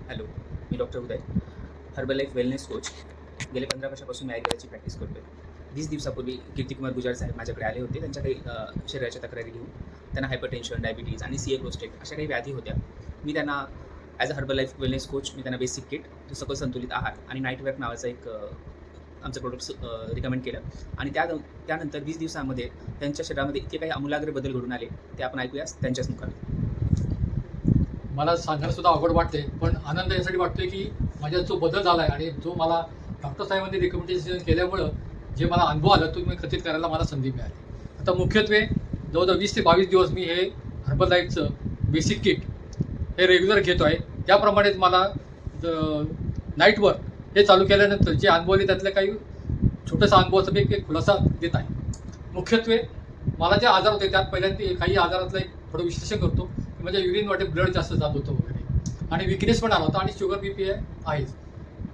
Hello, मी doctor उदय, herbal life wellness coach. गेले 15 वर्षापासून मी आयुर्वेदाची practice करतो आहे. 20 दिवसापूर्वी कीर्तिकुमार गुजाळ साहेब माझ्याकडे आले होते. त्यांच्या काही शरीराच्या तक्रारी घेऊन. त्यांना हायपरटेन्शन, डायबिटीज आणि सीए प्रोस्टेट अशा काही व्याधी होत्या. मी त्यांना as a Herbalife wellness coach मी त्यांना बेसिक किट, सकल संतुलित आहार आणि नाईट वर्क नावाचं एक आमचं प्रोडक्ट्स रिकमेंड केलं. आणि त्यानंतर 20 दिवसांमध्ये त्यांच्या शरीरामध्ये इतके काही आमूलाग्र बदल घडून आले, ते आपण ऐकूयास त्यांच्याच मुखात. मला सांगायला सुद्धा अवघड वाटते, पण आनंद यासाठी वाटतोय की माझ्यात जो बदल झाला आहे आणि जो मला डॉक्टर साहेबांनी रिकमेंडेशन केल्यामुळं जे मला अनुभव आला तो मी कथित करायला मला संधी मिळाली. आता मुख्यत्वे जवळजवळ 20 ते 22 दिवस मी हे हर्बल लाईफचं बेसिक किट हे रेग्युलर घेतो आहे. त्याप्रमाणेच मला नाईटवर हे चालू केल्यानंतर जे अनुभव आले त्यातल्या काही छोटासा अनुभवाचा मी एक खुलासा देत आहे. मुख्यत्वे मला जे आजार होते त्यात पहिल्यांदा काही आजारातलं एक थोडं विश्लेषण करतो की माझ्या युरिन वाटे ब्लड जास्त जात होतं वगैरे आणि विकनेस पण आला होता आणि शुगर बीपी आहेच.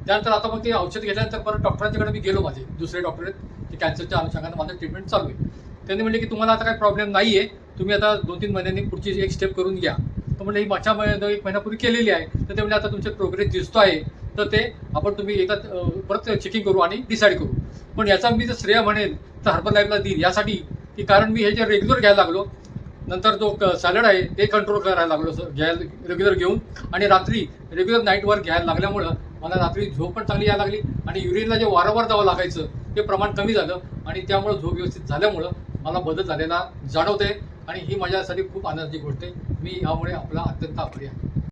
त्यानंतर आता मग ते औषध घेतल्यानंतर परत डॉक्टरांच्याकडे मी गेलो. माझे दुसरे डॉक्टर आहेत ते कॅन्सरच्या अनुषंगाने माझं ट्रीटमेंट चालू आहे. त्यांनी म्हणले की तुम्हाला आता काही प्रॉब्लेम नाही आहे, तुम्ही आता 2-3 महिन्यांनी पुढची एक स्टेप करून घ्या. तर म्हणलं ही माझ्या 1 महिन्यापूर्वी केलेली आहे. तर ते म्हणजे आता तुमचे प्रोग्रेस दिसतो आहे, तर ते आपण तुम्ही एकदा परत चेकिंग करू आणि डिसाईड करू. पण याचा मी जर श्रेय म्हणेल तर हर्बल लाईफला देईल यासाठी की कारण मी हे जे रेग्युलर घ्यायला लागलो, नंतर जो सॅलड आहे ते कंट्रोल करायला लागलो घ्यायला रेग्युलर घेऊन, आणि रात्री रेग्युलर नाईटवर घ्यायला लागल्यामुळं मला रात्री झोप पण चांगली यायला लागली आणि युरिनला जे वारंवार जावं लागायचं ते प्रमाण कमी झालं आणि त्यामुळं झोप व्यवस्थित झाल्यामुळं मला बदल झालेला जाणवते आणि ही माझ्यासाठी खूप आनंदाची गोष्ट आहे. मी यामुळे आपला अत्यंत आभारी आहे.